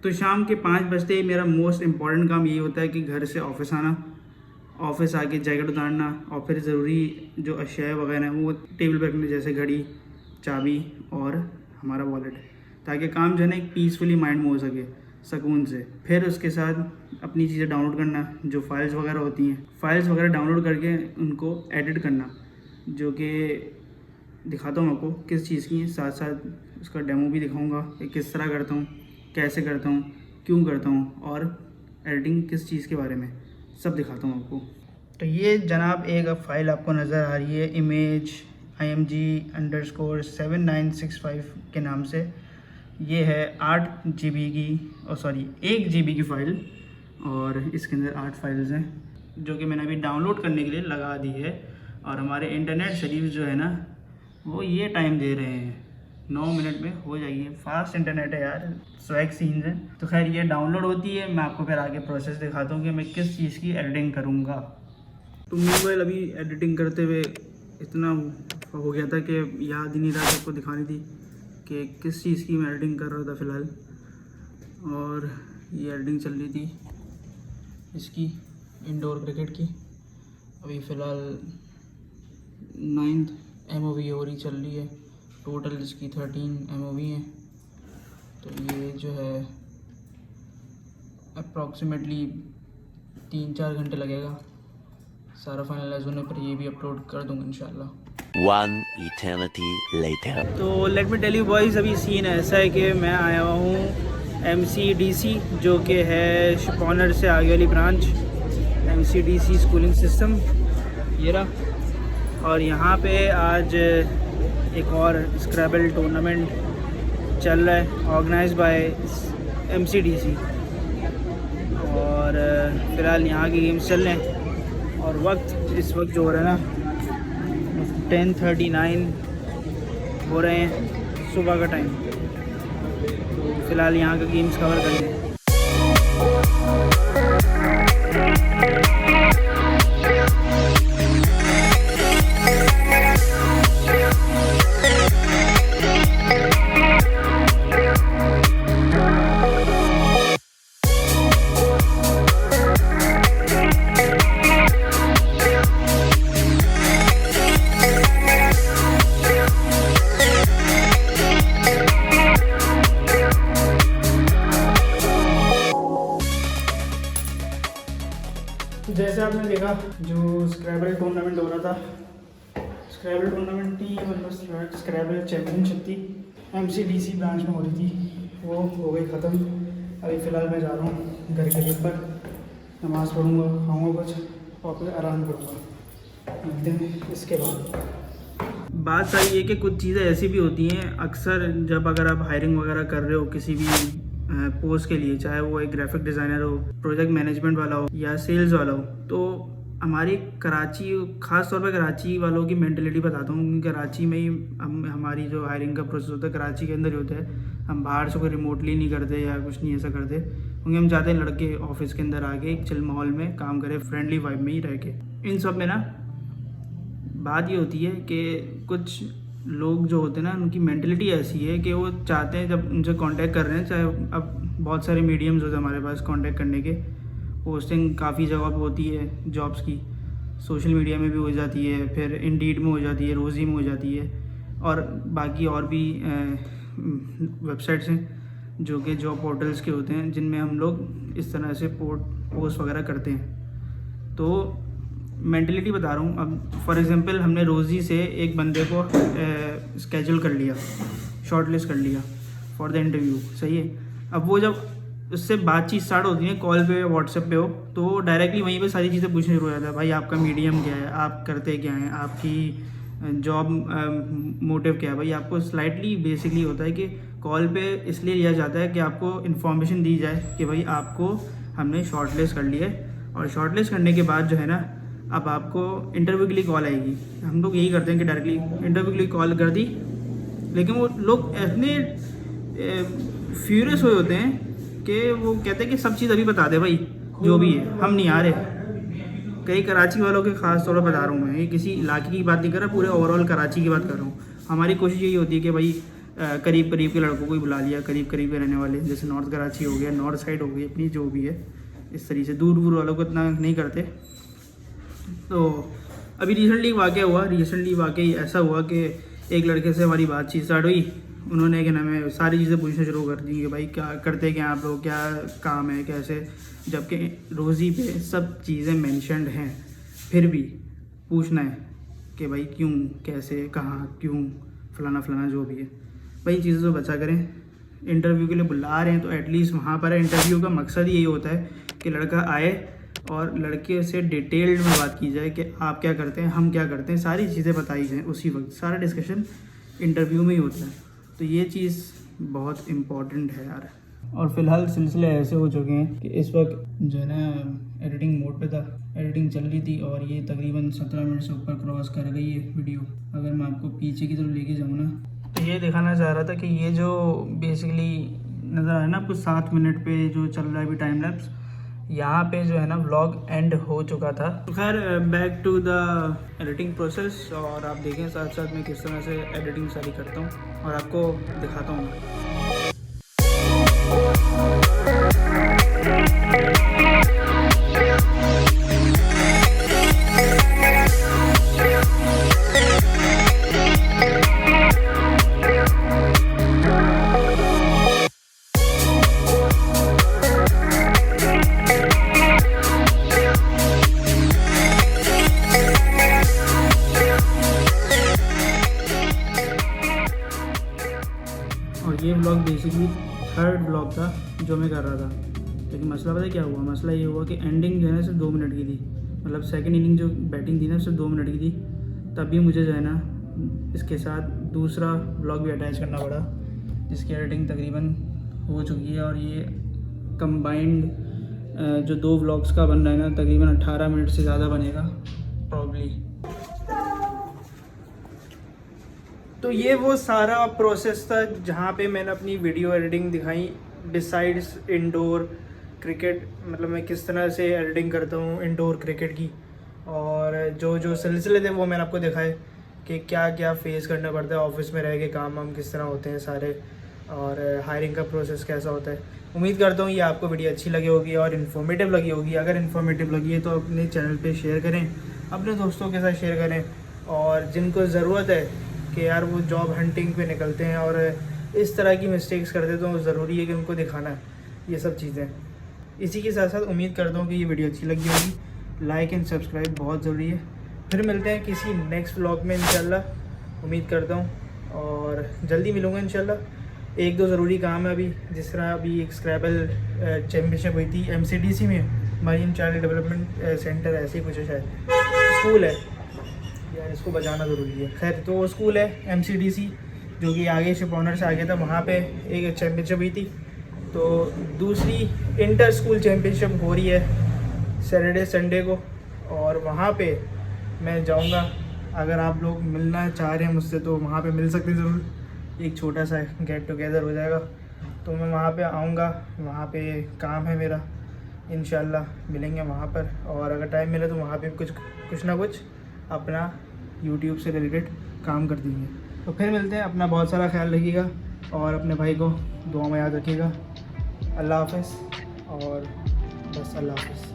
तो शाम के 5 बजते ही मेरा मोस्ट इम्पॉर्टेंट काम यही होता है कि घर से ऑफिस आना, ऑफिस आके जैकेट उतारना और फिर ज़रूरी जो अशिया वगैरह हैं वो टेबल पर रखने, जैसे घड़ी, चाबी और हमारा वॉलेट, ताकि काम जो है ना एक पीसफुली माइंड में हो सके, सुकून से। फिर उसके साथ अपनी चीज़ें डाउनलोड करना, जो फाइल्स वगैरह होती हैं, फाइल्स वगैरह डाउनलोड करके उनको एडिट करना, जो कि दिखाता हूँ आपको किस चीज़ की है। साथ साथ उसका डेमो भी दिखाऊंगा कि किस तरह करता हूँ, कैसे करता हूँ, क्यों करता हूँ, और एडिटिंग किस चीज़ के बारे में, सब दिखाता हूँ आपको। तो ये जनाब एक फाइल आपको नज़र आ रही है, इमेज img_7965 के नाम से। ये है 8 GB की, 1 GB की फ़ाइल, और इसके अंदर 8 फाइल्स हैं जो कि मैंने अभी डाउनलोड करने के लिए लगा दी है। और हमारे इंटरनेट सर्विस जो है ना वो ये टाइम दे रहे हैं 9 मिनट में हो जाएगी। फास्ट इंटरनेट है यार, स्वैग सीन्स हैं। तो खैर ये डाउनलोड होती है, मैं आपको फिर आगे प्रोसेस दिखाता हूँ कि मैं किस चीज़ की एडिटिंग करूँगा। तो मोबाइल अभी एडिटिंग करते हुए इतना हो गया था कि याद ही नहीं रहा आपको दिखानी थी कि किस चीज़ की मैं एडिटिंग कर रहा था फ़िलहाल। और ये एडिटिंग चल रही थी इसकी इंडोर क्रिकेट की, अभी फ़िलहाल 9th MOV हो रही चल रही है, टोटल इसकी 13 MOV हैं। तो ये जो है अप्रॉक्सीमेटली 3-4 घंटे लगेगा सारा फाइनलाइज होने पर। ये भी अपलोड कर दूँगा इंशाल्लाह। One eternity later. तो let me tell you boys, अभी सीन ऐसा है कि मैं आया हुआ हूँ MCDC, जो कि है शिपॉनर से आगे वाली ब्रांच, MCDC स्कूलिंग सिस्टम ये रहा। और यहाँ पे आज एक और स्क्रैबल टूर्नामेंट चल रहा है, ऑर्गेनाइज बाय MCDC। और फ़िलहाल यहाँ की गेम्स चल रहे हैं, और इस वक्त जो हो रहा है ना 10:39 हो रहे हैं सुबह का टाइम। तो फ़िलहाल यहाँ का गेम्स कवर कर लें। जैसे आपने देखा जो स्क्रैबल टूर्नामेंट हो रहा था, स्क्रैबल टूर्नामेंट थी मतलब स्क्रैबल चैम्पियनशिप थी, MCDC ब्रांच में हो रही थी, वो हो गई ख़त्म। अभी फ़िलहाल मैं जा रहा हूँ घर के लिए पर, नमाज़ पढ़ूँगा, खाऊँगा कुछ और फिर आराम करूँगा। मिलते हैं इसके बाद। बात सारी ये कि कुछ चीज़ें ऐसी भी होती हैं अक्सर, जब अगर आप हायरिंग वगैरह कर रहे हो किसी भी पोस्ट के लिए, चाहे वो एक ग्राफिक डिज़ाइनर हो, प्रोजेक्ट मैनेजमेंट वाला हो या सेल्स वाला हो, तो हमारी कराची, ख़ास तौर पे कराची वालों की मेंटलिटी बताता हूँ, क्योंकि कराची में ही हमारी जो हायरिंग का प्रोसेस होता है कराची के अंदर ही होता है। हम बाहर से कोई रिमोटली नहीं करते या कुछ नहीं ऐसा करते, क्योंकि हम चाहते हैं लड़के ऑफिस के अंदर आके एक चिल माहौल में काम करें, फ्रेंडली वाइब में ही रह के। इन सब में ना बात ये होती है कि कुछ लोग जो होते हैं ना उनकी मेंटलिटी ऐसी है कि वो चाहते हैं, जब उनसे कांटेक्ट कर रहे हैं, चाहे अब बहुत सारे मीडियम्स होते हैं हमारे पास कांटेक्ट करने के, पोस्टिंग काफ़ी जगह पे होती है जॉब्स की, सोशल मीडिया में भी हो जाती है, फिर इंडीड में हो जाती है, रोज़ी में हो जाती है, और बाकी और भी वेबसाइट्स हैं जो कि जॉब पोर्टल्स के होते हैं, जिनमें हम लोग इस तरह से पोस्ट वगैरह करते हैं। तो मेंटलिटी बता रहा हूँ। अब फॉर एग्जांपल हमने रोज़ी से एक बंदे को स्केड्यूल कर लिया, शॉर्टलिस्ट कर लिया फॉर द इंटरव्यू, सही है। अब वो जब उससे बातचीत स्टार्ट होती है कॉल पे, व्हाट्सएप पे हो, तो डायरेक्टली वहीं पे सारी चीज़ें पूछने शुरू हो जाता है। भाई आपका मीडियम क्या है, आप करते क्या हैं, आपकी जॉब मोटिव क्या है। भाई आपको स्लाइटली बेसिकली होता है कि कॉल पे इसलिए लिया जाता है कि आपको इन्फॉर्मेशन दी जाए कि भाई आपको हमने शॉर्टलिस्ट कर लिया है, और शॉर्टलिस्ट करने के बाद जो है ना अब आपको इंटरव्यू के लिए कॉल आएगी। हम लोग यही करते हैं कि डायरेक्टली इंटरव्यू के लिए कॉल कर दी, लेकिन वो लोग इतने फ्यूरियस हुए होते हैं कि वो कहते हैं कि सब चीज़ अभी बता दे भाई, जो भी है, हम नहीं आ रहे। कई कराची वालों के ख़ास तौर पर बता रहा हूँ मैं, ये किसी इलाके की बात नहीं कर रहा, पूरे ओवरऑल कराची की बात कर रहा हूँ। हमारी कोशिश यही होती है कि भाई करीब करीब के लड़कों को ही बुला लिया, करीब करीब के रहने वाले, जैसे नॉर्थ कराची हो गया, नॉर्थ साइड हो गई अपनी, जो भी है इस तरीके से। दूर दूर वालों को इतना नहीं करते। तो अभी रिसेंटली वाकई ऐसा हुआ कि एक लड़के से हमारी बातचीत स्टार्ट हुई। उन्होंने क्या नाम है सारी चीज़ें पूछना शुरू कर दी कि भाई क्या करते, क्या आप लोग, क्या काम है, कैसे, जबकि रोज़ी पे सब चीज़ें मेंशन्ड हैं, फिर भी पूछना है कि भाई क्यों, कैसे, कहाँ, क्यों, फलाना फलाना जो भी है। भाई इन चीज़ों से बचा करें। इंटरव्यू के लिए बुला रहे हैं तो एटलीस्ट वहाँ पर इंटरव्यू का मकसद यही होता है कि लड़का आए और लड़के से डिटेल्ड में बात की जाए कि आप क्या करते हैं, हम क्या करते हैं, सारी चीज़ें बताई जाएँ उसी वक्त। सारा डिस्कशन इंटरव्यू में ही होता है, तो ये चीज़ बहुत इम्पॉर्टेंट है यार। और फिलहाल सिलसिले ऐसे हो चुके हैं कि इस वक्त जो है ना एडिटिंग मोड पे था, एडिटिंग चल रही थी और ये तकरीबन 17 मिनट से ऊपर क्रॉस कर गई है वीडियो। अगर मैं आपको पीछे की तरफ लेके जाऊँ ना, तो ये दिखाना चाह रहा था कि ये जो बेसिकली नज़र आ रहा है ना आपको 7 मिनट पे जो चल रहा है अभी टाइम लैप्स, यहाँ पे जो है ना व्लॉग एंड हो चुका था। तो खैर back to the editing process, और आप देखें साथ साथ मैं किस तरह से एडिटिंग सारी करता हूँ और आपको दिखाता हूँ। और ये व्लॉग बेसिकली थर्ड व्लॉग था जो मैं कर रहा था, लेकिन मसला पता है क्या हुआ? मसला ये हुआ कि एंडिंग जो है ना सिर्फ 2 मिनट की थी, मतलब सेकंड इनिंग जो बैटिंग थी ना सिर्फ 2 मिनट की थी। तभी मुझे जो है ना इसके साथ दूसरा व्लॉग भी अटैच करना पड़ा, जिसकी एडिटिंग तकरीबन हो चुकी है। और ये कंबाइंड जो 2 व्लॉग्स का बन रहा है ना तकरीबन 18 मिनट से ज़्यादा बनेगा प्रॉब्ली। तो ये वो सारा प्रोसेस था जहाँ पे मैंने अपनी वीडियो एडिटिंग दिखाई। बिसाइड्स इंडोर क्रिकेट, मतलब मैं किस तरह से एडिटिंग करता हूँ इंडोर क्रिकेट की, और जो जो सिलसिले थे वो मैंने आपको दिखाए कि क्या क्या फेस करना पड़ता है ऑफिस में रह के, काम वाम किस तरह होते हैं सारे, और हायरिंग का प्रोसेस कैसा होता है। उम्मीद करता हूँ ये आपको वीडियो अच्छी लगी होगी और इन्फॉर्मेटिव लगी होगी। अगर इन्फॉर्मेटिव लगी है तो अपने चैनल पे शेयर करें, अपने दोस्तों के साथ शेयर करें, और जिनको ज़रूरत है कि यार वो जॉब हंटिंग पे निकलते हैं और इस तरह की मिस्टेक्स करते, तो ज़रूरी है कि उनको दिखाना है ये सब चीज़ें। इसी के साथ साथ उम्मीद करता हूँ कि ये वीडियो अच्छी लगी होगी। लाइक एंड सब्सक्राइब बहुत ज़रूरी है। फिर मिलते हैं किसी नेक्स्ट व्लॉग में इंशाल्लाह, उम्मीद करता हूँ, और जल्दी मिलूँगा इंशाल्लाह। 1-2 ज़रूरी काम है अभी, जिस तरह अभी एक स्क्रैबल चैम्पियनशिप हुई थी MCDC में, मरीन चाइल्ड डेवलपमेंट सेंटर ऐसे ही कुछ है शायद, स्कूल है यार, इसको बचाना ज़रूरी है। खैर तो वो स्कूल है MCDC जो कि आगे शिप ऑनर से आगे था, वहाँ पे एक चैम्पियनशिप हुई थी। तो दूसरी इंटर स्कूल चैम्पियनशिप हो रही है सैटरडे संडे को, और वहाँ पे मैं जाऊँगा। अगर आप लोग मिलना चाह रहे हैं मुझसे तो वहाँ पे मिल सकते हैं ज़रूर। एक छोटा सा गेट टुगेदर हो जाएगा, तो मैं वहाँ पे आऊँगा। वहाँ पे काम है मेरा, इंशाल्लाह मिलेंगे वहाँ पर। और अगर टाइम मिले तो वहाँ पे कुछ ना कुछ अपना यूट्यूब से रिलेटेड काम कर देंगे। तो फिर मिलते हैं। अपना बहुत सारा ख्याल रखिएगा और अपने भाई को दुआ में याद रखिएगा। अल्लाह हाफ़िज़, और बस अल्लाह हाफ़िज़।